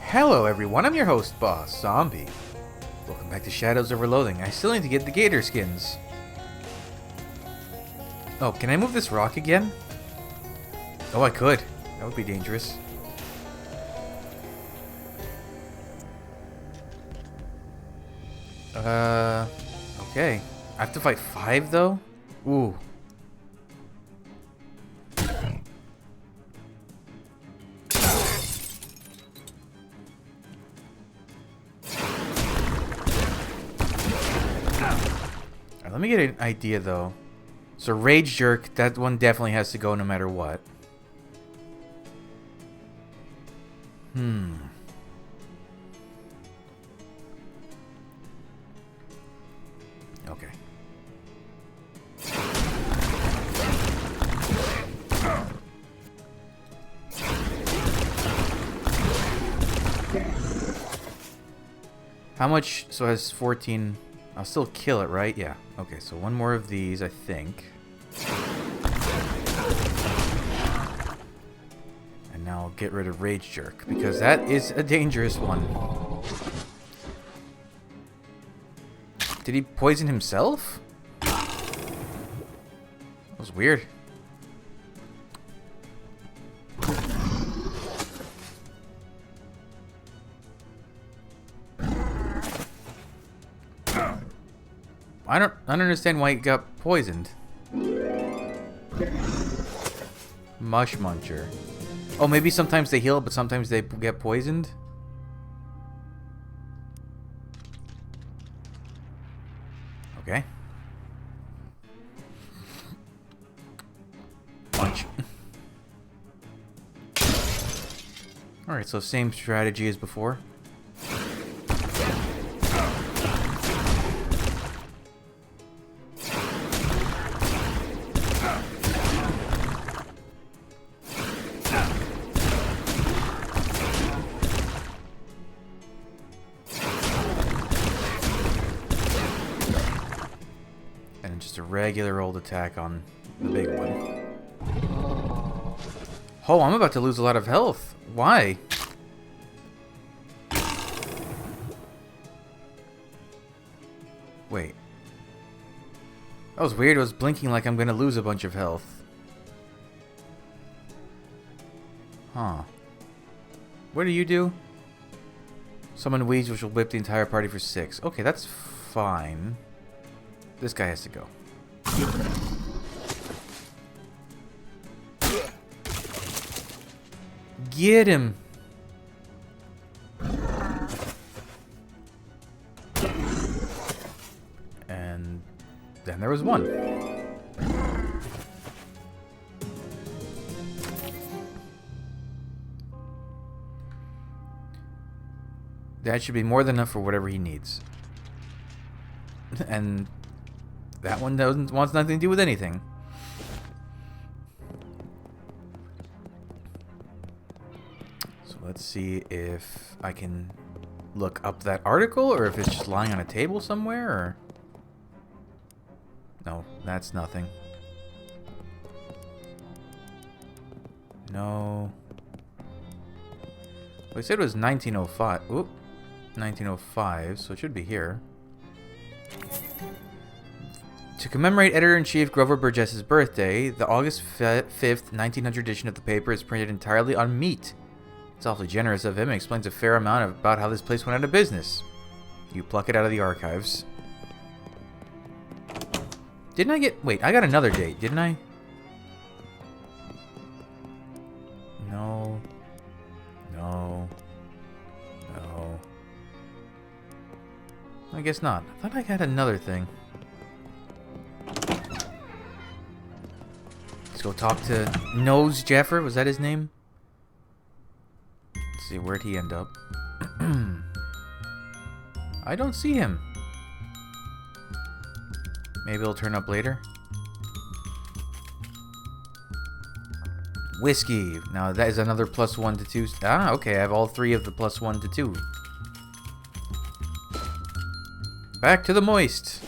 Hello everyone, I'm your host, Boss Zombie. Welcome back to Shadows over Loathing. I still need to get the gator skins. Oh, can I move this rock again? Oh, I could. That would be dangerous. Okay. I have to fight 5 though? Ooh. Let me get an idea though. So Rage Jerk, that one definitely has to go no matter what. Okay. How much? So it has 14. I'll still kill it, right? Yeah. Okay, so one more of these, I think. And now I'll get rid of Rage Jerk, because that is a dangerous one. Did he poison himself? That was weird. I don't understand why he got poisoned. Mush Muncher. Oh, maybe sometimes they heal, but sometimes they get poisoned? Okay. Punch. Alright, so same strategy as before. Just a regular old attack on the big one. Oh, I'm about to lose a lot of health. Why? Wait. That was weird. It was blinking like I'm going to lose a bunch of health. Huh. What do you do? Summon weeds which will whip the entire party for 6. Okay, that's fine. This guy has to go. Get him! And then there was one. That should be more than enough for whatever he needs. And that one wants nothing to do with anything. So let's see if I can look up that article, or if it's just lying on a table somewhere, or... No, that's nothing. No. Well, they said it was 1905. Oop. 1905, so it should be here. To commemorate Editor-in-Chief Grover Burgess's birthday, the August 5th, 1900 edition of the paper is printed entirely on meat. It's awfully generous of him and explains a fair amount about how this place went out of business. You pluck it out of the archives. Didn't I get... Wait, I got another date, didn't I? No. No. No. I guess not. I thought I had another thing. Let's go talk to Nose Jeffer. Was that his name? Let's see, where'd he end up? I don't see him. Maybe he'll turn up later. Whiskey. Now that is another +1 to 2. Ah, okay. I have all 3 of the +1 to 2. Back to the moist.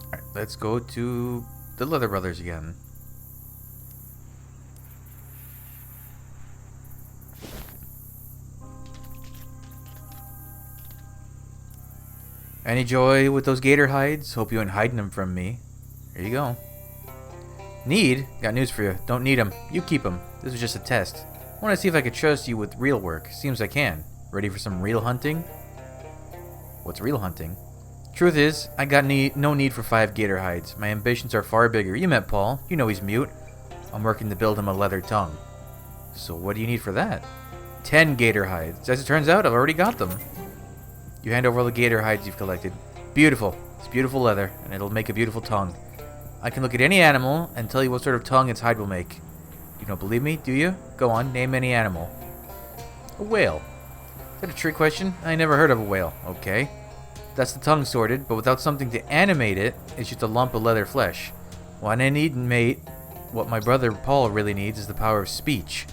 Alright, let's go to the Leather Brothers again. Any joy with those gator hides? Hope you ain't hiding them from me. Here you go. Need? Got news for you. Don't need them. You keep them. This was just a test. I want to see if I could trust you with real work. Seems I can. Ready for some real hunting? What's real hunting? Truth is, I got no need for 5 gator hides. My ambitions are far bigger. You met Paul. You know he's mute. I'm working to build him a leather tongue. So what do you need for that? 10 gator hides. As it turns out, I've already got them. You hand over all the gator hides you've collected. Beautiful. It's beautiful leather, and it'll make a beautiful tongue. I can look at any animal and tell you what sort of tongue its hide will make. You don't believe me, do you? Go on, name any animal. A whale. Is that a trick question? I never heard of a whale. Okay. That's the tongue sorted, but without something to animate it, it's just a lump of leather flesh. What I need, mate, what my brother Paul really needs is the power of speech.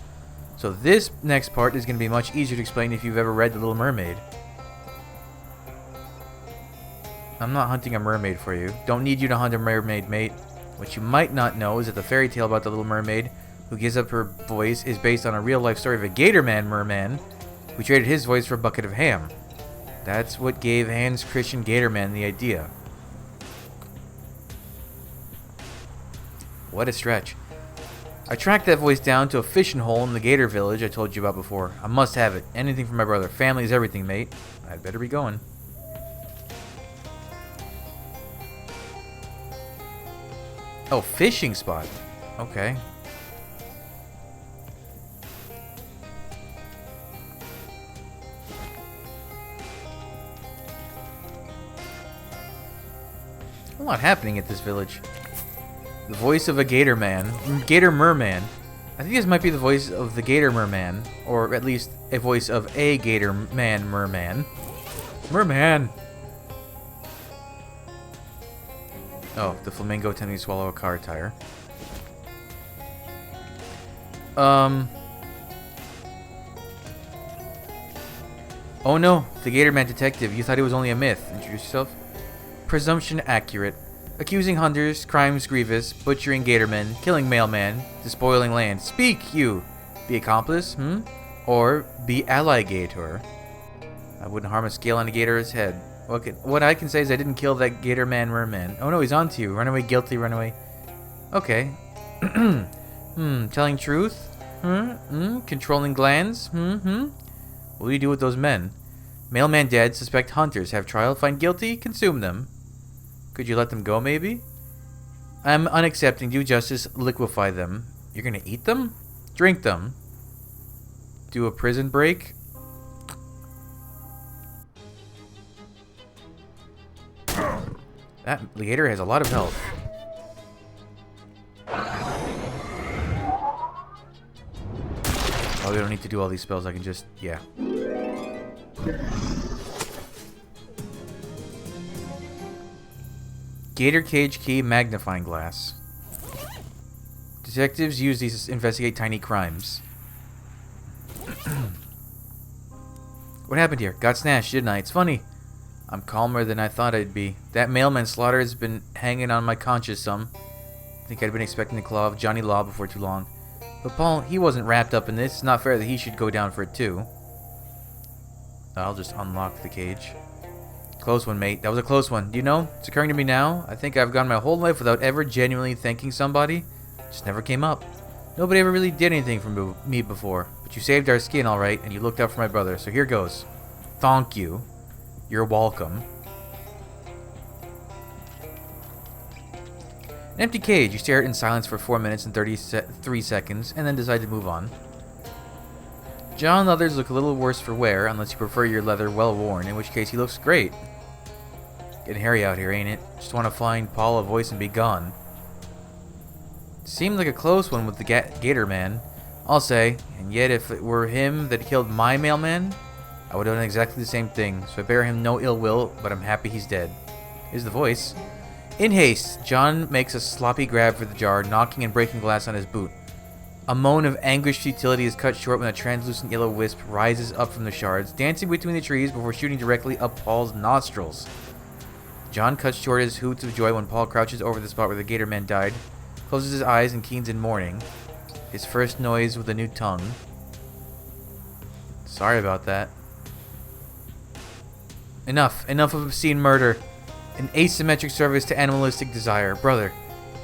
So this next part is going to be much easier to explain if you've ever read The Little Mermaid. I'm not hunting a mermaid for you. Don't need you to hunt a mermaid, mate. What you might not know is that the fairy tale about the little mermaid who gives up her voice is based on a real-life story of a gator man merman who traded his voice for a bucket of ham. That's what gave Hans Christian Gatorman the idea. What a stretch. I tracked that voice down to a fishing hole in the gator village I told you about before. I must have it. Anything for my brother. Family is everything, mate. I'd better be going. Oh, fishing spot. Okay. A lot happening at this village. The voice of a gator man. Gator merman. I think this might be the voice of the gator merman. Or at least a voice of a gator man merman. Merman! Oh, the flamingo attempting to swallow a car tire. Oh no, the Gatorman detective. You thought he was only a myth. Introduce yourself. Presumption accurate. Accusing hunters, crimes grievous, butchering Gatormen, killing mailman, despoiling land. Speak, you! Be accomplice, Or be alligator. I wouldn't harm a scale on a gator's head. What I can say is I didn't kill that gator man merman. Oh no, he's on to you. Run away, guilty, run away. Okay. Telling truth? Controlling glands? What do you do with those men? Mailman dead, suspect hunters. Have trial, find guilty, consume them. Could you let them go, maybe? I'm unaccepting. Do justice, liquefy them. You're gonna eat them? Drink them. Do a prison break? That gator has a lot of health. Oh, we don't need to do all these spells. I can just, yeah. Gator cage key, magnifying glass. Detectives use these to investigate tiny crimes. What happened here? Got snatched, didn't I? It's funny. I'm calmer than I thought I'd be. That mailman slaughter has been hanging on my conscience some. I think I'd been expecting the claw of Johnny Law before too long. But Paul, he wasn't wrapped up in this. It's not fair that he should go down for it too. I'll just unlock the cage. Close one, mate. That was a close one. Do you know? It's occurring to me now. I think I've gone my whole life without ever genuinely thanking somebody. Just never came up. Nobody ever really did anything for me before. But you saved our skin, alright, and you looked out for my brother. So here goes. Thank you. You're welcome. An empty cage. You stare at it in silence for 4 minutes and 33 seconds, and then decide to move on. John leathers look a little worse for wear, unless you prefer your leather well worn, in which case he looks great. Getting hairy out here, ain't it? Just want to find Paul a voice and be gone. Seemed like a close one with the Gator Man, I'll say, and yet if it were him that killed my mailman, I would have done exactly the same thing, so I bear him no ill will, but I'm happy he's dead. Here's the voice. In haste, John makes a sloppy grab for the jar, knocking and breaking glass on his boot. A moan of anguished futility is cut short when a translucent yellow wisp rises up from the shards, dancing between the trees before shooting directly up Paul's nostrils. John cuts short his hoots of joy when Paul crouches over the spot where the Gator Man died, closes his eyes and keens in mourning. His first noise with a new tongue. Sorry about that. Enough. Enough of obscene murder. An asymmetric service to animalistic desire. Brother,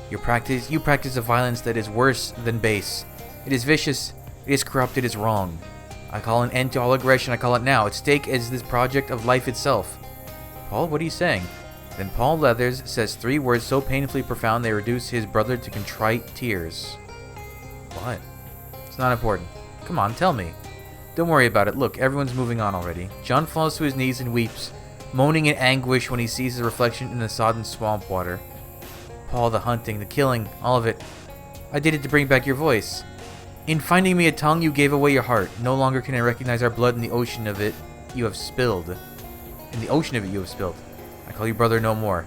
you practice a violence that is worse than base. It is vicious. It is corrupt. It is wrong. I call an end to all aggression. I call it now. At stake is this project of life itself. Paul, what are you saying? Then Paul Leathers says 3 words so painfully profound they reduce his brother to contrite tears. What? It's not important. Come on, tell me. Don't worry about it. Look, everyone's moving on already. John falls to his knees and weeps, moaning in anguish when he sees his reflection in the sodden swamp water. Paul, the hunting, the killing, all of it. I did it to bring back your voice. In finding me a tongue, you gave away your heart. No longer can I recognize our blood in the ocean of it you have spilled. In the ocean of it you have spilled. I call you brother no more.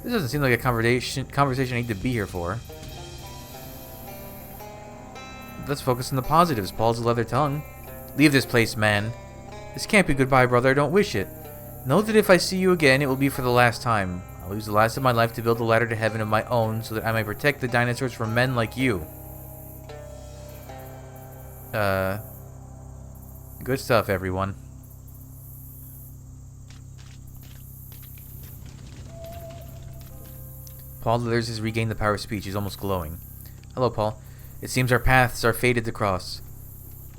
This doesn't seem like a conversation I need to be here for. Let's focus on the positives. Paul's a leather tongue. Leave this place, man. This can't be goodbye, brother. I don't wish it. Know that if I see you again, it will be for the last time. I'll use the last of my life to build a ladder to heaven of my own so that I may protect the dinosaurs from men like you. Good stuff, everyone. Paul Leathers has regained the power of speech. He's almost glowing. Hello, Paul. It seems our paths are fated to cross.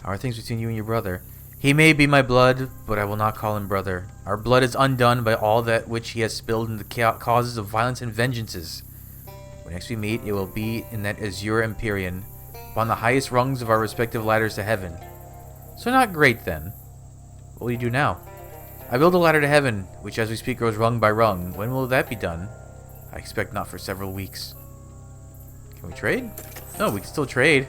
How are things between you and your brother? He may be my blood, but I will not call him brother. Our blood is undone by all that which he has spilled in the causes of violence and vengeances. When next we meet, it will be in that azure empyrean, upon the highest rungs of our respective ladders to heaven. So not great, then. What will you do now? I build a ladder to heaven, which as we speak grows rung by rung. When will that be done? I expect not for several weeks. Can we trade? No, we can still trade.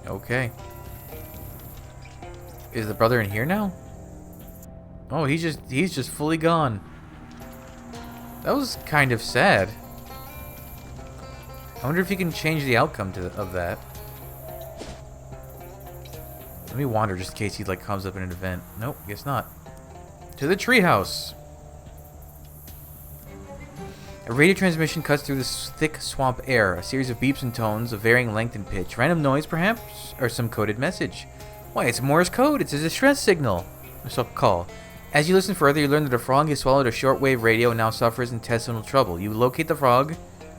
Okay. Is the brother in here now? Oh, he's just fully gone. That was kind of sad. I wonder if you can change the outcome of that. Let me wander just in case he like comes up in an event. Nope, guess not. To the treehouse. A radio transmission cuts through this thick swamp air. A series of beeps and tones of varying length and pitch. Random noise, perhaps, or some coded message. Why, it's Morse code. It's a distress signal. Or call. As you listen further, you learn that a frog has swallowed a shortwave radio and now suffers intestinal trouble. You locate the frog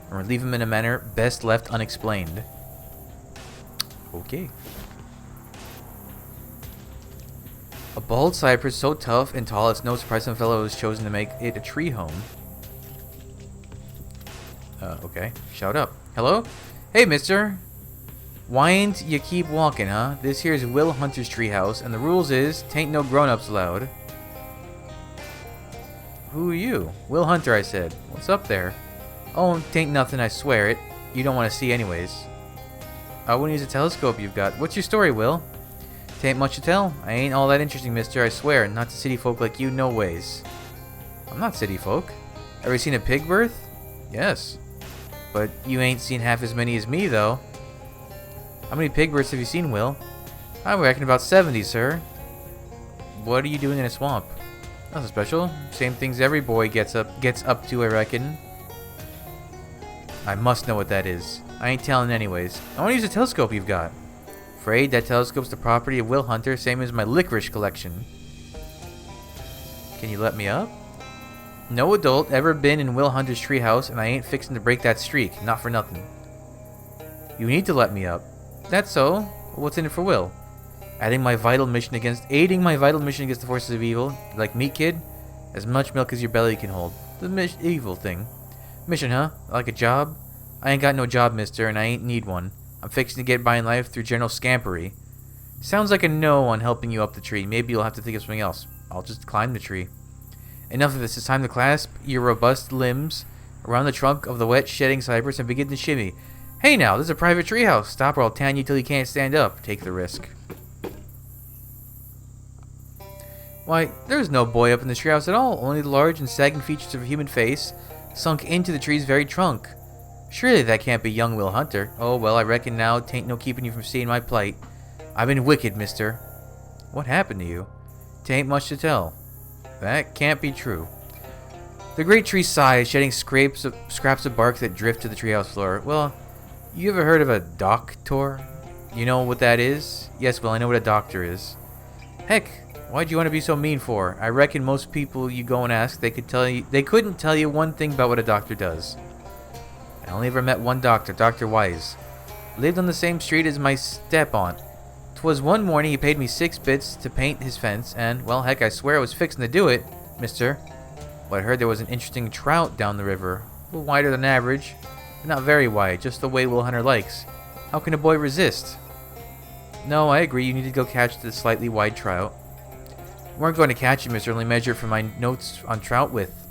and relieve him in a manner best left unexplained. Okay. A bald cypress so tough and tall it's no surprise some fellow has chosen to make it a tree home. Okay. Shout up. Hello? Hey, mister. Why'n't you keep walking, huh? This here's Will Hunter's treehouse, and the rules is, tain't no grown-ups allowed. Who are you? Will Hunter, I said. What's up there? Oh, tain't nothing, I swear it. You don't want to see anyways. I wouldn't use a telescope you've got. What's your story, Will? Tain't much to tell. I ain't all that interesting, mister, I swear. Not to city folk like you, no ways. I'm not city folk. Ever seen a pig birth? Yes. But you ain't seen half as many as me, though. How many pig births have you seen, Will? I reckon about 70, sir. What are you doing in a swamp? Nothing special. Same things every boy gets up to, I reckon. I must know what that is. I ain't telling anyways. I want to use a telescope you've got. Afraid that telescope's the property of Will Hunter, same as my licorice collection. Can you let me up? No adult ever been in Will Hunter's treehouse, and I ain't fixing to break that streak. Not for nothing. You need to let me up. That's so. What's in it for Will? Aiding my vital mission against the forces of evil. You like meat, kid? As much milk as your belly can hold. The evil thing. Mission, huh? Like a job? I ain't got no job, mister, and I ain't need one. I'm fixing to get by in life through general scampery. Sounds like a no on helping you up the tree. Maybe you'll have to think of something else. I'll just climb the tree. Enough of this. It's time to clasp your robust limbs around the trunk of the wet, shedding cypress and begin to shimmy. Hey now, this is a private treehouse. Stop or I'll tan you till you can't stand up. Take the risk. Why, there's no boy up in this treehouse at all. Only the large and sagging features of a human face sunk into the tree's very trunk. Surely that can't be young Will Hunter. Oh, well, I reckon now tain't no keeping you from seeing my plight. I've been wicked, mister. What happened to you? Tain't much to tell. That can't be true. The great tree sighs, shedding scraps of bark that drift to the treehouse floor. Well, You ever heard of a doctor? You know what that is? Yes, well, I know what a doctor is. Heck, why'd you want to be so mean for? I reckon most people you go and ask, they couldn't tell you one thing about what a doctor does. I only ever met one doctor, Dr. Wise. Lived on the same street as my step-aunt. 'Twas one morning he paid me 6 bits to paint his fence, and, well, heck, I swear I was fixing to do it, mister. But I heard there was an interesting trout down the river. A little wider than average, but not very wide, just the way Will Hunter likes. How can a boy resist? No, I agree, you need to go catch the slightly wide trout. We weren't going to catch it, mister, only measure it from my notes on trout width.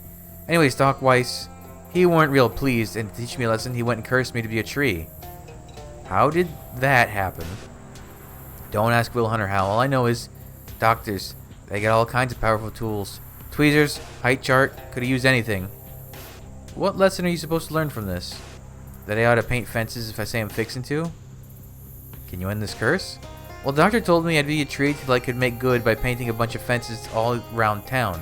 Anyways, Doc Weiss, he weren't real pleased, and to teach me a lesson, he went and cursed me to be a tree. How did that happen? Don't ask Will Hunter how. All I know is, doctors, they got all kinds of powerful tools. Tweezers, height chart, could have used anything. What lesson are you supposed to learn from this? That I ought to paint fences if I say I'm fixing to? Can you end this curse? Well, the doctor told me I'd be a tree till I could make good by painting a bunch of fences all around town.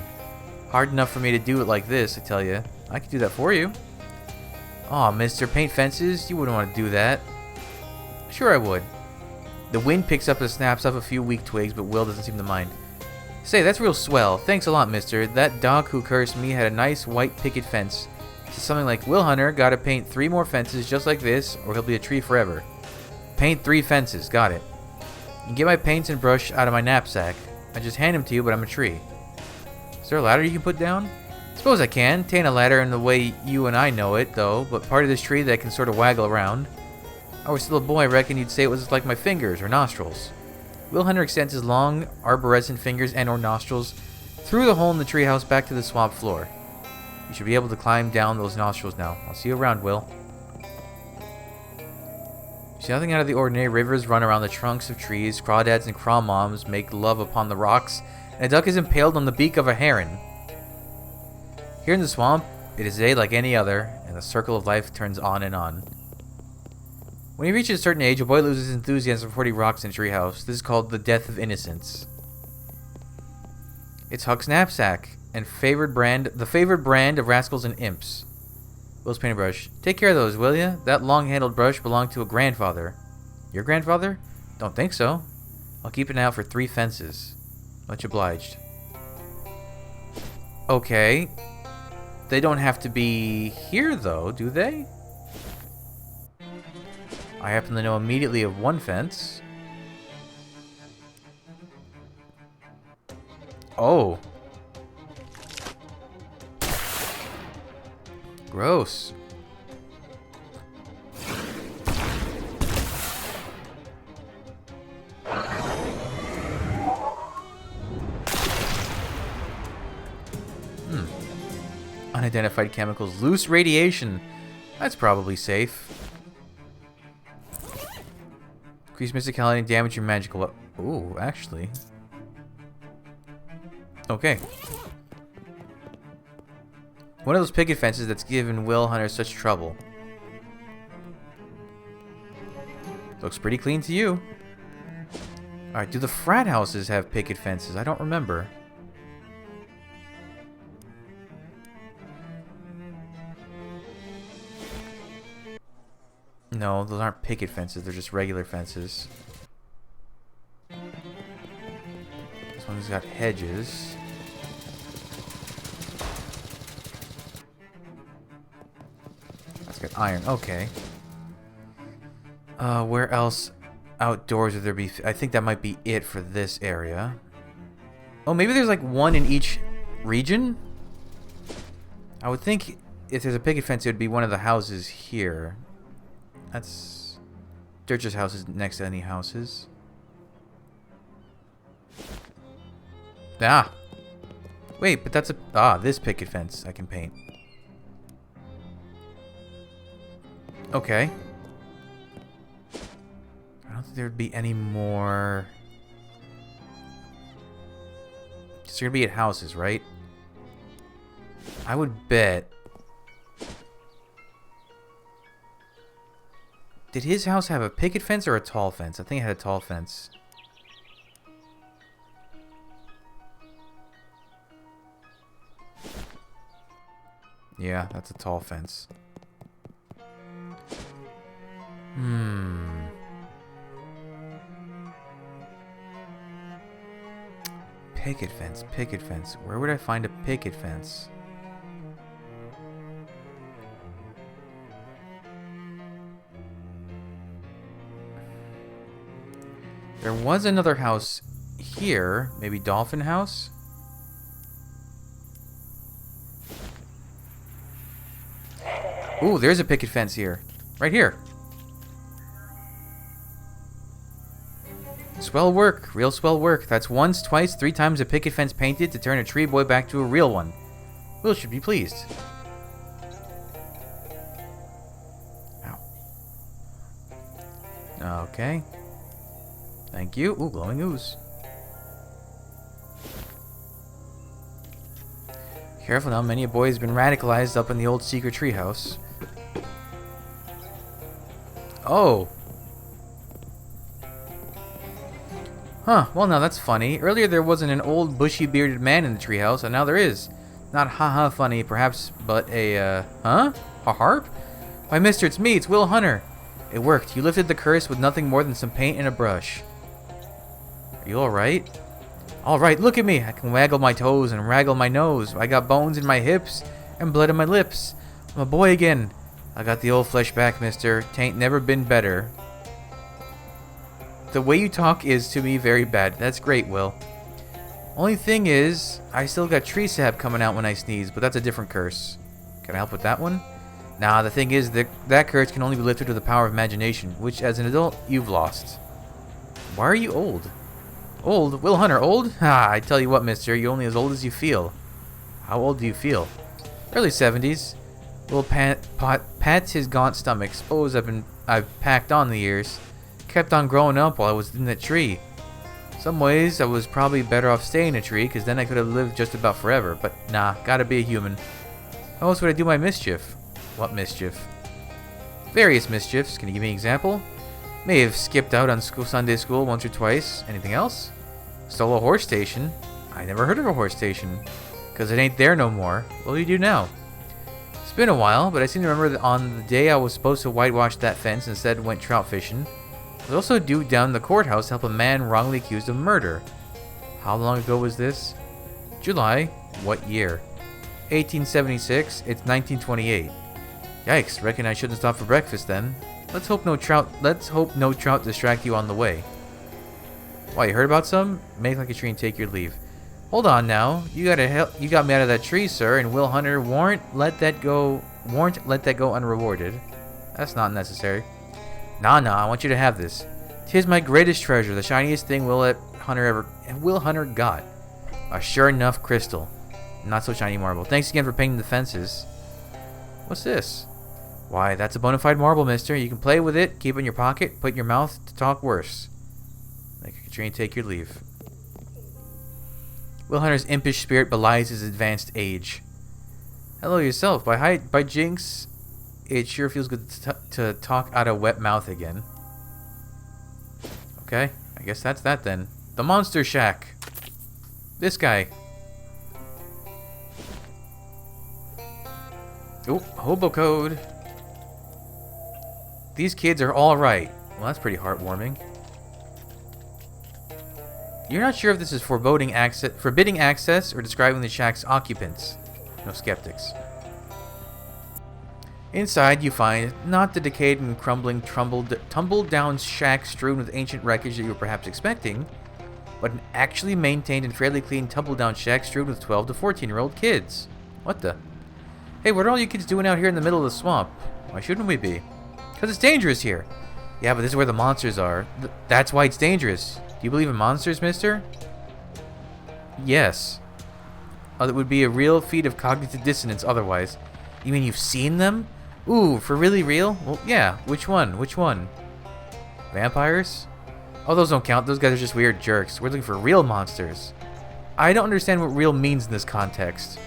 Hard enough for me to do it like this, I tell you. I could do that for you. Aw, mister, paint fences? You wouldn't want to do that. Sure I would. The wind picks up and snaps off a few weak twigs, but Will doesn't seem to mind. Say, that's real swell. Thanks a lot, mister. That dog who cursed me had a nice white picket fence. So something like, Will Hunter, gotta paint 3 more fences just like this, or he'll be a tree forever. Paint 3 fences. Got it. You can get my paints and brush out of my knapsack. I just hand them to you, but I'm a tree. Is there a ladder you can put down? Suppose I can. Tain't a ladder in the way you and I know it, though, but part of this tree that can sort of waggle around. I was still a boy, I reckon you'd say it was like my fingers or nostrils. Will Hunter extends his long, arborescent fingers and or nostrils through the hole in the treehouse back to the swamp floor. You should be able to climb down those nostrils now. I'll see you around, Will. See nothing out of the ordinary. Rivers run around the trunks of trees, crawdads and crawmoms make love upon the rocks, and a duck is impaled on the beak of a heron. Here in the swamp, it is a day like any other, and the circle of life turns on and on. When he reaches a certain age, a boy loses enthusiasm for 40 rocks in a treehouse. This is called the death of innocence. It's Huck's knapsack, and the favored brand of rascals and imps. Will's paintbrush. Take care of those, will ya? That long-handled brush belonged to a grandfather. Your grandfather? Don't think so. I'll keep an eye out for 3 fences. Much obliged. Okay. They don't have to be here, though, do they? I happen to know immediately of 1 fence. Oh. Gross. Unidentified chemicals. Loose radiation. That's probably safe. Increase mysticality and damage your magical. Ooh, actually. Okay. One of those picket fences that's given Will Hunter such trouble. Looks pretty clean to you. Alright, do the frat houses have picket fences? I don't remember. No, those aren't picket fences, they're just regular fences. This one's got hedges. That's got iron, okay. Where else outdoors would there be? I think that might be it for this area. Oh, maybe there's like 1 in each region? I would think if there's a picket fence, it would be one of the houses here. That's... Dirch's house is next to any houses. Ah! Wait, but that's a... Ah, this picket fence I can paint. Okay. I don't think there would be any more... So you're gonna be at houses, right? I would bet... Did his house have a picket fence or a tall fence? I think it had a tall fence. Yeah, that's a tall fence. Picket fence, picket fence. Where would I find a picket fence? There was another house here. Maybe Dolphin House? Ooh, there's a picket fence here. Right here. Swell work. Real swell work. That's once, twice, 3 times a picket fence painted to turn a tree boy back to a real one. Will should be pleased. Ow. Okay. Thank you. Ooh, glowing ooze. Careful now, many a boy has been radicalized up in the old secret treehouse. Oh. Huh, well now that's funny. Earlier there wasn't an old bushy bearded man in the treehouse, and now there is. Not haha funny, perhaps, but a, huh? A harp? Why mister, it's me, it's Will Hunter. It worked. You lifted the curse with nothing more than some paint and a brush. Are you alright? Alright, look at me. I can waggle my toes and raggle my nose. I got bones in my hips and blood in my lips. I'm a boy again. I got the old flesh back, mister. Tain't never been better. The way you talk is, to me, very bad. That's great, Will. Only thing is, I still got tree sap coming out when I sneeze, but that's a different curse. Can I help with that one? Nah, the thing is, that curse can only be lifted with the power of imagination, which, as an adult, you've lost. Why are you old? Old? Will Hunter, old? Ha, I tell you what, mister, you're only as old as you feel. How old do you feel? Early 70s. Will pats his gaunt stomach. Suppose I've packed on the years. Kept on growing up while I was in that tree. Some ways I was probably better off staying in a tree, because then I could have lived just about forever. But nah, gotta be a human. How else would I do my mischief? What mischief? Various mischiefs. Can you give me an example? May have skipped out on Sunday school once or twice. Anything else? Stole a horse station. I never heard of a horse station. Because it ain't there no more. What do you do now? It's been a while, but I seem to remember that on the day I was supposed to whitewash that fence, instead went trout fishing. I was also due down the courthouse to help a man wrongly accused of murder. How long ago was this? July. What year? 1876. It's 1928. Yikes, reckon I shouldn't stop for breakfast then. Let's hope no trout distract you on the way. Why, you heard about some? Make like a tree and take your leave. Hold on now. You got me out of that tree, sir, and Will Hunter won't let that go unrewarded. That's not necessary. Nah, I want you to have this. 'Tis my greatest treasure, the shiniest thing Will Hunter got. A sure enough crystal. Not so shiny marble. Thanks again for painting the fences. What's this? Why, that's a bona fide marble, mister. You can play with it, keep it in your pocket, put it in your mouth to talk worse. Like a tree and take your leave. Will Hunter's impish spirit belies his advanced age. Hello yourself. By jinx, it sure feels good to talk out of wet mouth again. Okay, I guess that's that then. The Monster Shack. This guy. Oh, hobo code. These kids are all right. Well, that's pretty heartwarming. You're not sure if this is forbidding access or describing the shack's occupants. No skeptics. Inside, you find not the decayed and crumbling, tumbled-down shack strewn with ancient wreckage that you were perhaps expecting, but an actually maintained and fairly clean tumble-down shack strewn with 12 to 14-year-old kids. What the? Hey, what are all you kids doing out here in the middle of the swamp? Why shouldn't we be? Because it's dangerous here. Yeah, but this is where the monsters are. That's why it's dangerous. Do you believe in monsters, mister? Yes. It would be a real feat of cognitive dissonance otherwise. You mean you've seen them? Ooh, for really real? Well, yeah. Which one? Which one? Vampires? Oh, those don't count. Those guys are just weird jerks. We're looking for real monsters. I don't understand what real means in this context.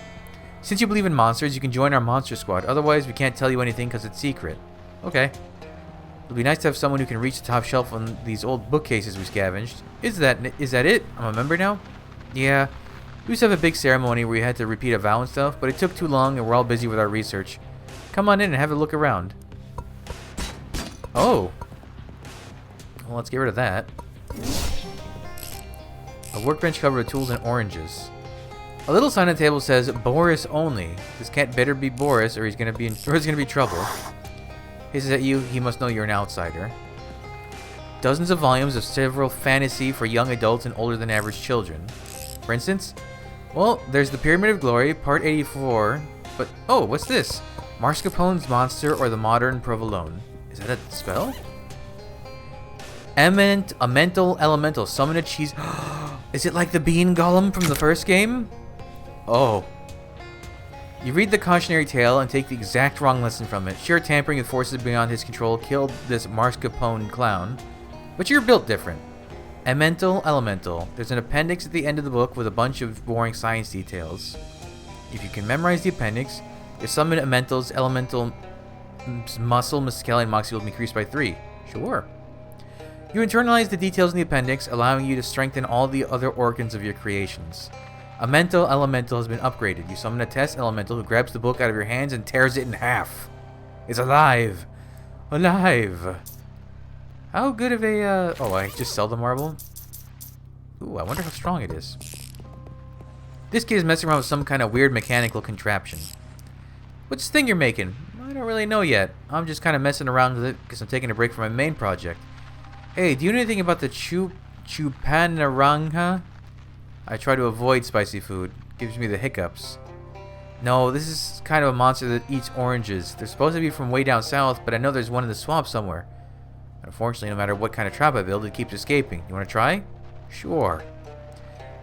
Since you believe in monsters, you can join our monster squad. Otherwise, we can't tell you anything because it's secret. Okay. It'll be nice to have someone who can reach the top shelf on these old bookcases we scavenged. Is that it? I'm a member now? Yeah. We used to have a big ceremony where we had to repeat a vow and stuff, but it took too long and we're all busy with our research. Come on in and have a look around. Oh. Well, let's get rid of that. A workbench covered with tools and oranges. A little sign on the table says Boris only. This can't better be Boris or he's gonna be trouble. He says at you, he must know you're an outsider. Dozens of volumes of several fantasy for young adults and older than average children. For instance, well, there's the Pyramid of Glory, part 84, but oh, what's this? Mascarpone's Monster or the Modern Provolone. Is that a spell? A mental elemental. Summon a cheese. Is it like the bean golem from the first game? Oh. You read the cautionary tale and take the exact wrong lesson from it. Sure, tampering with forces beyond his control killed this Mascarpone clown, but you're built different. A mental elemental. There's an appendix at the end of the book with a bunch of boring science details. If you can memorize the appendix, your summon elementals, elemental muscle, muscle, and moxie will be increased by 3. Sure. You internalize the details in the appendix, allowing you to strengthen all the other organs of your creations. A mental elemental has been upgraded. You summon a test elemental who grabs the book out of your hands and tears it in half. It's alive! Alive! How good of a, oh, I just sell the marble? Ooh, I wonder how strong it is. This kid is messing around with some kind of weird mechanical contraption. What's this thing you're making? I don't really know yet. I'm just kind of messing around with it because I'm taking a break from my main project. Hey, do you know anything about the chupanaranga? I try to avoid spicy food. Gives me the hiccups. No, this is kind of a monster that eats oranges. They're supposed to be from way down south, but I know there's one in the swamp somewhere. Unfortunately, no matter what kind of trap I build, it keeps escaping. You want to try? Sure.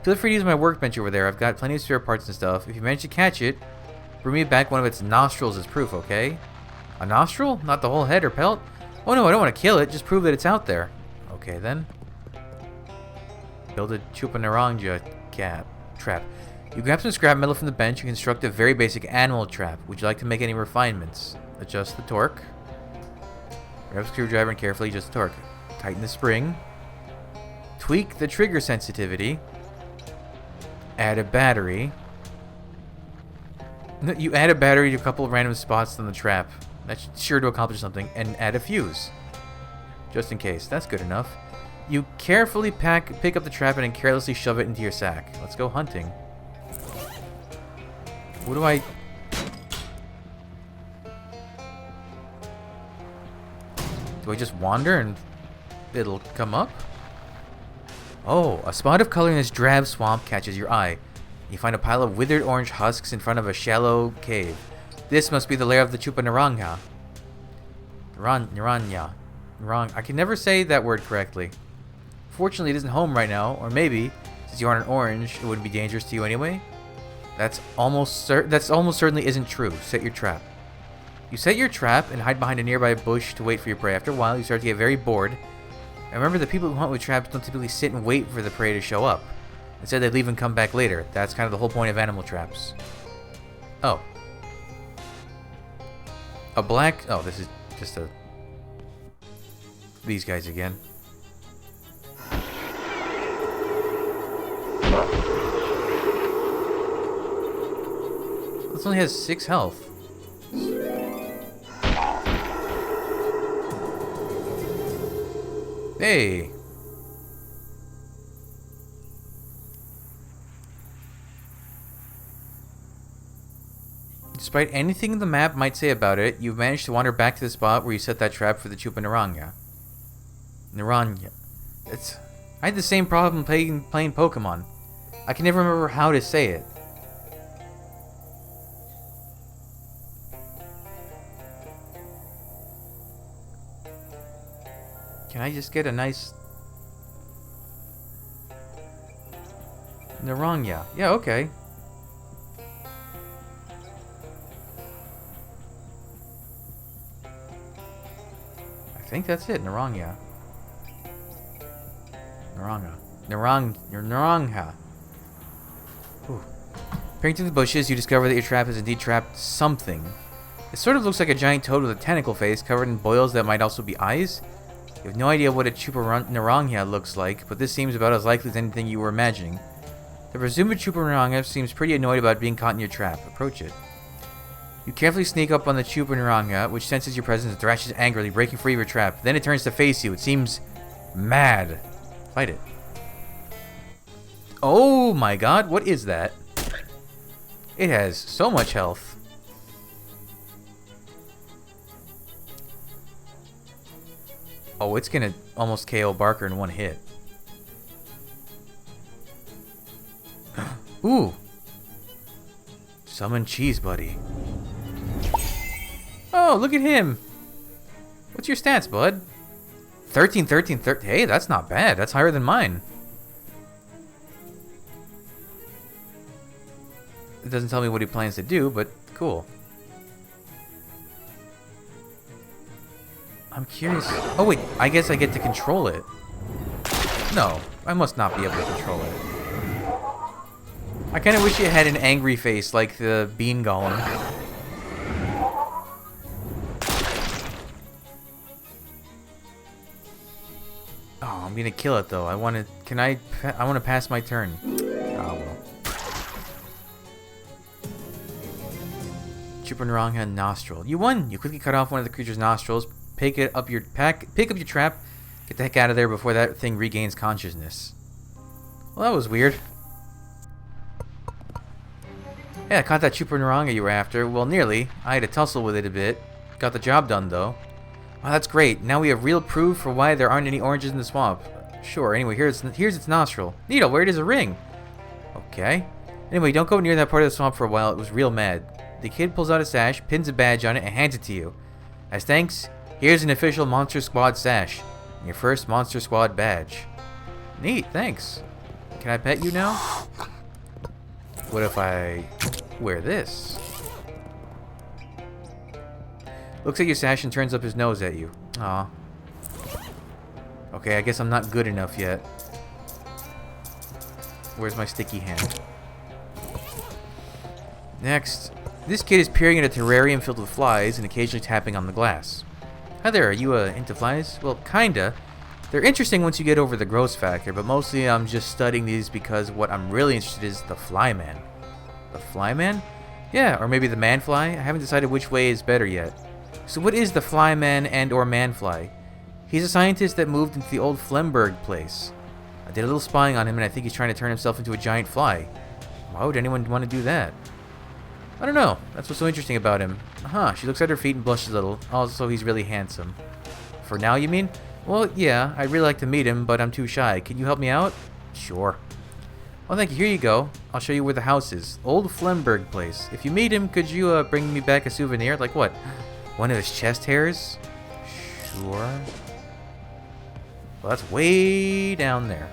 Feel free to use my workbench over there. I've got plenty of spare parts and stuff. If you manage to catch it, bring me back one of its nostrils as proof, okay? A nostril? Not the whole head or pelt? Oh no, I don't want to kill it. Just prove that it's out there. Okay, then. Build a chupanaranja trap. You grab some scrap metal from the bench and construct a very basic animal trap. Would you like to make any refinements? Adjust the torque. Grab a screwdriver and carefully adjust the torque. Tighten the spring. Tweak the trigger sensitivity. Add a battery. You add a battery to a couple of random spots on the trap. That's sure to accomplish something. And add a fuse. Just in case. That's good enough. You carefully pick up the trap and then carelessly shove it into your sack. Let's go hunting. What do I... Do I just wander and it'll come up? Oh, a spot of color in this drab swamp catches your eye. You find a pile of withered orange husks in front of a shallow cave. This must be the lair of the chupanaranga. Naranya. Wrong. I can never say that word correctly. Fortunately, it isn't home right now, or maybe, since you aren't an orange, it wouldn't be dangerous to you anyway. That's almost certainly isn't true. Set your trap. You set your trap and hide behind a nearby bush to wait for your prey. After a while, you start to get very bored. And remember, the people who hunt with traps don't typically sit and wait for the prey to show up. Instead, they leave and come back later. That's kind of the whole point of animal traps. Oh. A black... Oh, this is just a... These guys again. This only has 6 health. Hey! Despite anything the map might say about it, you've managed to wander back to the spot where you set that trap for the chupanaranga. Naranya. I had the same problem playing Pokemon. I can never remember how to say it. Can I just get a nice... Naranya. Yeah, okay. I think that's it, Naranya. Naranga. Peering through the bushes, you discover that your trap has indeed trapped something. It sort of looks like a giant toad with a tentacle face covered in boils that might also be eyes. You have no idea what a chupanaranga looks like, but this seems about as likely as anything you were imagining. The presumed chupanaranga seems pretty annoyed about being caught in your trap. Approach it. You carefully sneak up on the Chupanranga, which senses your presence and thrashes angrily, breaking free of your trap. Then it turns to face you. It seems mad. Fight it. Oh my god, what is that? It has so much health. Oh, it's gonna almost KO Barker in one hit. Ooh. Summon Cheese Buddy. Oh, look at him. What's your stats, bud? 13, 13, 13. Hey, that's not bad. That's higher than mine. It doesn't tell me what he plans to do, but cool. I'm curious. Oh, wait. I guess I get to control it. No, I must not be able to control it. I kind of wish it had an angry face like the Bean Golem. Oh, I'm gonna kill it though. I want to. Can I? I want to pass my turn. Oh well. Chupanranga nostril. You won. You quickly cut off one of the creature's nostrils. Pick up your trap. Get the heck out of there before that thing regains consciousness. Well, that was weird. Yeah, I caught that Chupanranga you were after. Well, nearly. I had to tussle with it a bit. Got the job done, though. Wow, that's great. Now we have real proof for why there aren't any oranges in the swamp. Sure, anyway, here's its nostril. Neato, where it is a ring. Okay. Anyway, don't go near that part of the swamp for a while. It was real mad. The kid pulls out a sash, pins a badge on it, and hands it to you. As thanks, here's an official Monster Squad sash. And your first Monster Squad badge. Neat, thanks. Can I pet you now? What if I wear this? Looks at your sash and turns up his nose at you. Aw. Okay, I guess I'm not good enough yet. Where's my sticky hand? Next. This kid is peering at a terrarium filled with flies and occasionally tapping on the glass. Hi there, are you into flies? Well, kinda. They're interesting once you get over the gross factor, but mostly I'm just studying these because what I'm really interested in is the flyman. The flyman? Yeah, or maybe the manfly? I haven't decided which way is better yet. So what is the flyman and or manfly? He's a scientist that moved into the old Flemberg place. I did a little spying on him and I think he's trying to turn himself into a giant fly. Why would anyone want to do that? I don't know. That's what's so interesting about him. She looks at her feet and blushes a little. Also, he's really handsome. For now, you mean? Well, yeah, I'd really like to meet him, but I'm too shy. Can you help me out? Sure. Well, thank you. Here you go. I'll show you where the house is. Old Flemberg place. If you meet him, could you bring me back a souvenir? Like what? One of his chest hairs? Sure. Well, that's way down there.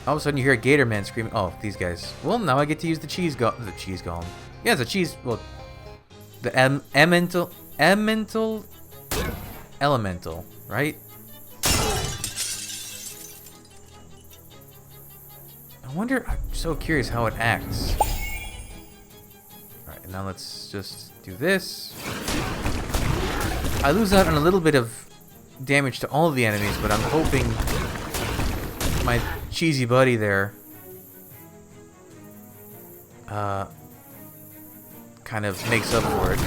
All of a sudden you hear a gator man screaming. Oh, these guys. Well, now I get to use the cheese golem. Yeah, it's a cheese. Well, the elemental, right? I wonder. I'm so curious how it acts. All right, and now let's just do this. I lose out on a little bit of damage to all of the enemies, but I'm hoping my cheesy buddy there kind of makes up for it.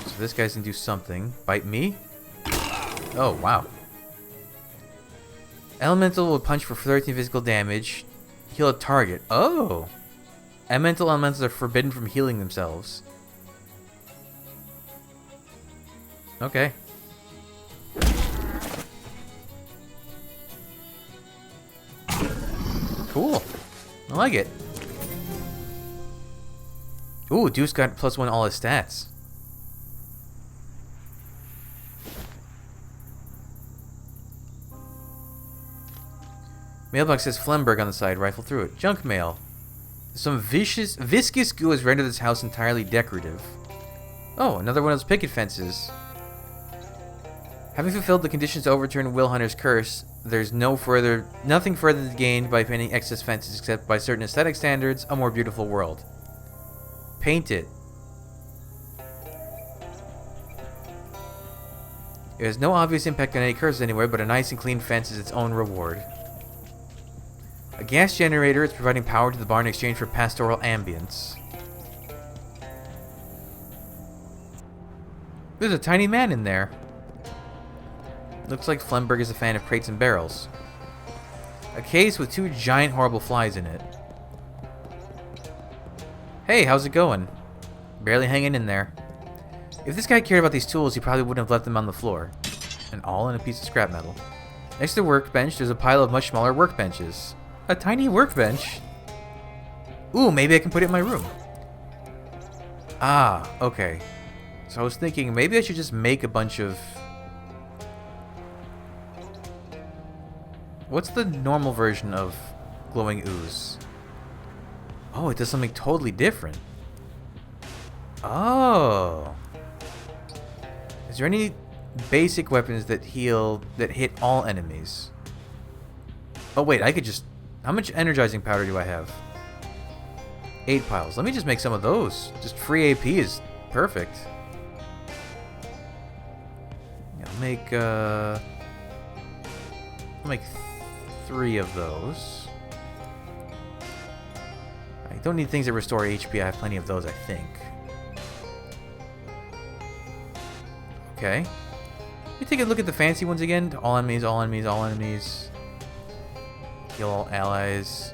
So this guy's gonna do something. Bite me? Oh, wow. Elemental will punch for 13 physical damage. Heal a target. Oh! Elementals are forbidden from healing themselves. Okay. Cool. I like it. Ooh, Deuce got +1 all his stats. Mailbox says Flemberg on the side. Rifle through it. Junk mail. Some viscous goo has rendered this house entirely decorative. Oh, another one of those picket fences. Having fulfilled the conditions to overturn Will Hunter's curse, there's nothing further to gain by painting excess fences except by certain aesthetic standards, a more beautiful world. Paint it. There's no obvious impact on any curses anywhere, but a nice and clean fence is its own reward. A gas generator is providing power to the barn in exchange for pastoral ambience. There's a tiny man in there. Looks like Flemberg is a fan of crates and barrels. A case with 2 giant horrible flies in it. Hey, how's it going? Barely hanging in there. If this guy cared about these tools, he probably wouldn't have left them on the floor. And all in a piece of scrap metal. Next to the workbench, there's a pile of much smaller workbenches. A tiny workbench? Ooh, maybe I can put it in my room. Ah, okay. So I was thinking maybe I should just make a bunch of... What's the normal version of glowing ooze? Oh, it does something totally different. Oh. Is there any basic weapons that hit all enemies? Oh wait, I could just... How much energizing powder do I have? 8 piles. Let me just make some of those. Just free AP is perfect. I'll make 3 of those. I don't need things that restore HP. I have plenty of those, I think. Okay. Let me take a look at the fancy ones again. All enemies, all enemies, all enemies. Kill all allies.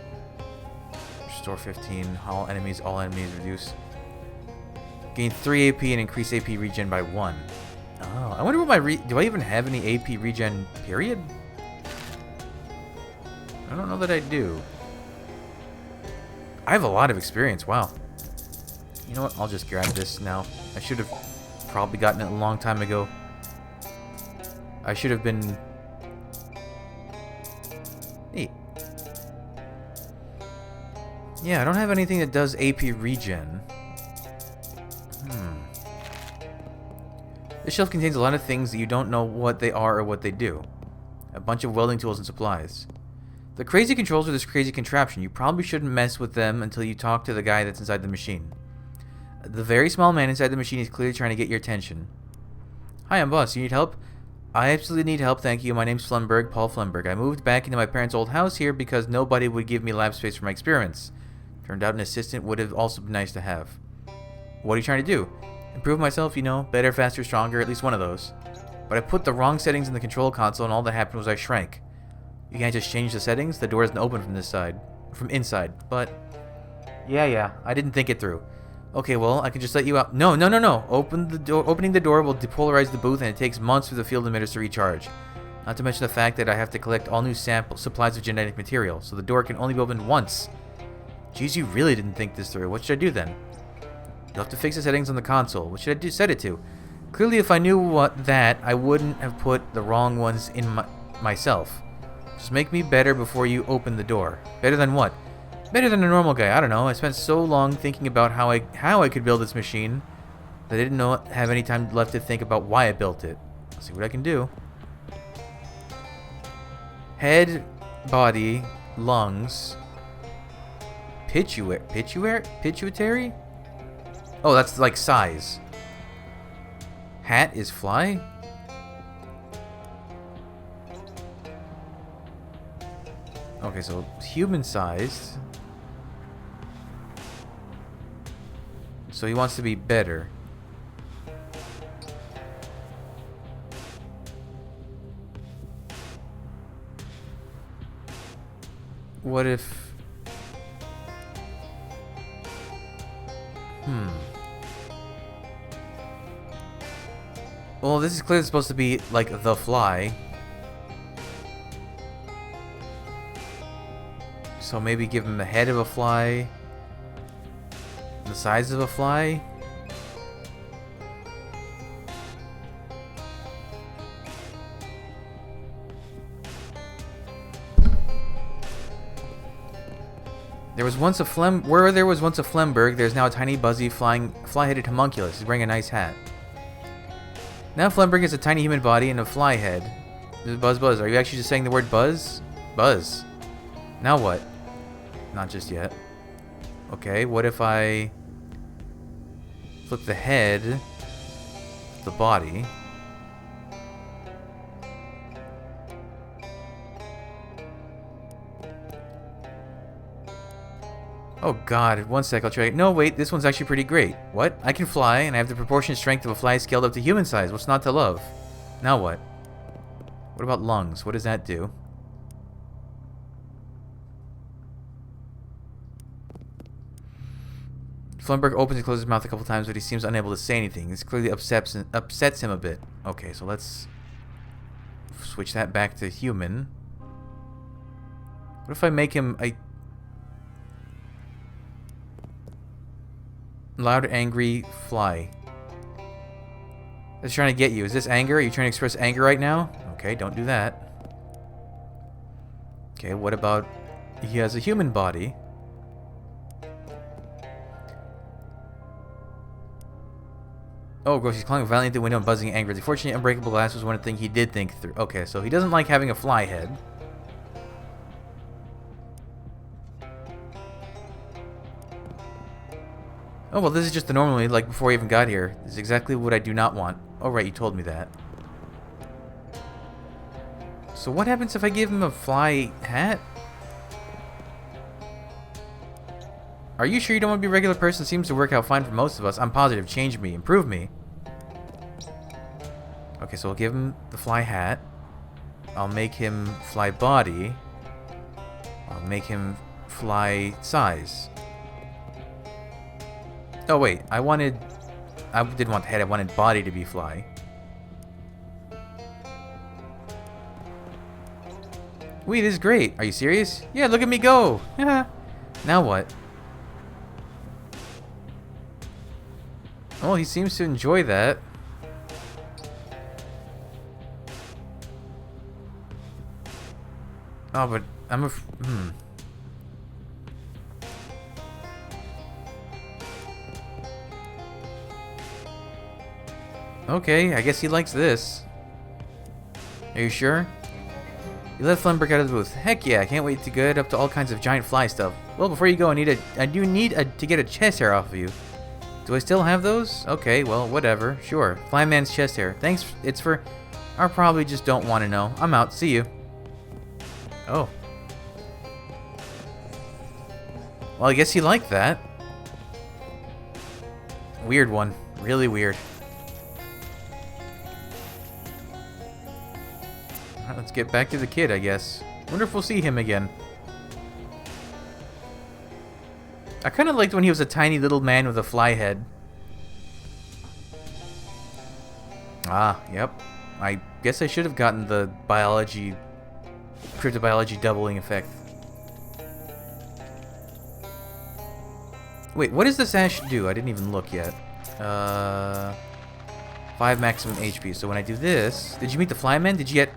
Restore 15. All enemies, reduce. Gain 3 AP and increase AP regen by 1. Oh, I wonder what my do I even have any AP regen, period? I don't know that I do. I have a lot of experience, wow. You know what, I'll just grab this now. I should have probably gotten it a long time ago. I should have been... Neat. Yeah, I don't have anything that does AP regen. This shelf contains a lot of things that you don't know what they are or what they do. A bunch of welding tools and supplies. The crazy controls are this crazy contraption. You probably shouldn't mess with them until you talk to the guy that's inside the machine. The very small man inside the machine is clearly trying to get your attention. Hi, I'm boss. You need help? I absolutely need help, thank you. My name's Flemberg, Paul Flemberg. I moved back into my parents' old house here because nobody would give me lab space for my experiments. Turned out an assistant would have also been nice to have. What are you trying to do? Improve myself, you know, better, faster, stronger, at least one of those. But I put the wrong settings in the control console and all that happened was I shrank. You can't just change the settings? The door isn't open from this side. From inside. But... Yeah, I didn't think it through. Okay, well, I can just let you out. No. Opening the door will depolarize the booth and it takes months for the field emitters to recharge. Not to mention the fact that I have to collect all new supplies of genetic material, so the door can only be opened once. Geez, you really didn't think this through. What should I do then? You'll have to fix the settings on the console. What should I set it to? Clearly, if I knew that, I wouldn't have put the wrong ones in myself. Just make me better before you open the door. Better than what? Better than a normal guy. I don't know. I spent so long thinking about how I could build this machine that I didn't have any time left to think about why I built it. Let's see what I can do. Head, body, lungs, pituitary? Oh, that's like size. Hat is fly? Okay, so human sized. So he wants to be better. What if... Well, this is clearly supposed to be like the fly. So maybe give him the head of a fly, the size of a fly. There was once a where there was once a Flemberg, there's now a tiny buzzy fly-headed homunculus. He's wearing a nice hat. Now Flemberg has a tiny human body and a fly head. Buzz. Are you actually just saying the word buzz? Buzz. Now what? Not just yet. Okay, what if I flip the head, the body? Oh god, one sec, I'll try it. No, wait, this one's actually pretty great. What? I can fly, and I have the proportionate strength of a fly scaled up to human size. What's not to love? Now what? What about lungs? What does that do? Flumberg opens and closes his mouth a couple times, but he seems unable to say anything. This clearly upsets him a bit. Okay, so let's switch that back to human. What if I make him a loud, angry fly? That's trying to get you. Is this anger? Are you trying to express anger right now? Okay, don't do that. Okay, what about he has a human body? Oh, gross, he's clawing violently at the window and buzzing angrily. Fortunately, unbreakable glass was one thing he did think through. Okay, so he doesn't like having a fly head. Oh, well, this is just the normal way, like before I even got here. This is exactly what I do not want. Oh, right, you told me that. So what happens if I give him a fly hat? Are you sure you don't want to be a regular person? Seems to work out fine for most of us. I'm positive. Change me. Improve me. Okay, so I'll give him the fly hat. I'll make him fly body. I'll make him fly size. Oh, wait. I didn't want the head. I wanted body to be fly. Wait, this is great. Are you serious? Yeah, look at me go. Yeah. Now what? Oh, he seems to enjoy that. Oh, but I'm Okay, I guess he likes this. Are you sure? You let Flumberg out of the booth. Heck yeah, I can't wait to get up to all kinds of giant fly stuff. Well, before you go, I do need to get a chest hair off of you. Do I still have those? Okay, well, whatever. Sure. Flyman's chest hair. Thanks, it's for... I probably just don't want to know. I'm out. See you. Oh. Well, I guess he liked that. Weird one. Really weird. Alright, let's get back to the kid, I guess. Wonder if we'll see him again. I kind of liked when he was a tiny little man with a fly head. Ah, yep. I guess I should have gotten the cryptobiology doubling effect. Wait, what does the sash do? I didn't even look yet. 5 maximum HP. So when I do this... Did you meet the flyman? Did you get...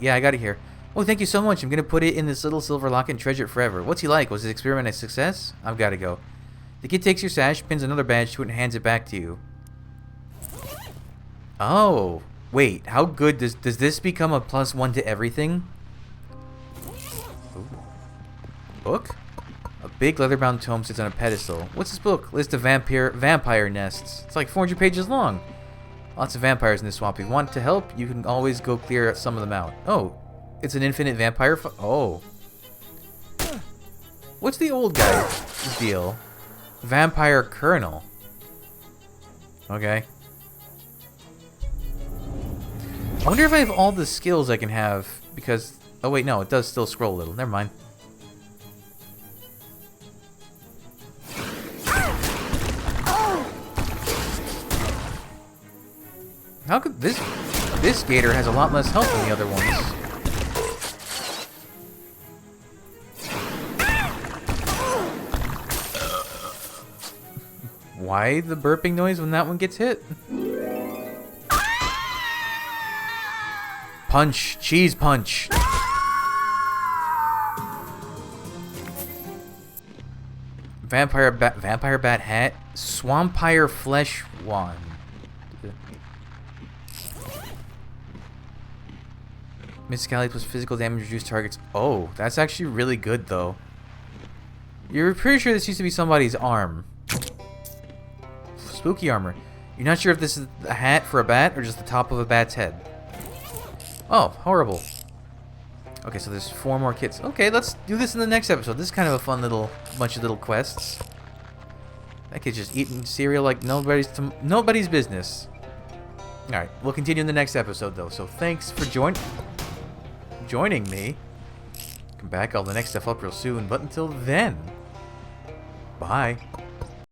yeah, I got it here. Oh, thank you so much. I'm going to put it in this little silver locket and treasure it forever. What's he like? Was his experiment a success? I've got to go. The kid takes your sash, pins another badge to it, and hands it back to you. Oh. Wait, how good does this become a +1 to everything? Ooh. Book? A big leather-bound tome sits on a pedestal. What's this book? List of vampire nests. It's like 400 pages long. Lots of vampires in this swamp. If you want to help, you can always go clear some of them out. Oh. It's an infinite vampire oh. What's the old guy's deal? Vampire Colonel. Okay. I wonder if I have all the skills I can have, because... Oh wait, no, it does still scroll a little. Never mind. How could this gator has a lot less health than the other ones. Why the burping noise when that one gets hit? Punch. Cheese punch. Vampire bat hat. Swampire flesh wand. Mysticality plus physical damage reduced targets. Oh, that's actually really good though. You're pretty sure this used to be somebody's arm. Spooky armor. You're not sure if this is a hat for a bat or just the top of a bat's head. Oh, horrible. Okay, so there's 4 more kids. Okay, let's do this in the next episode. This is kind of a fun little bunch of little quests. That kid's just eating cereal like nobody's business. Alright, we'll continue in the next episode, though. So thanks for joining me. Come back, all the next stuff up real soon. But until then, bye.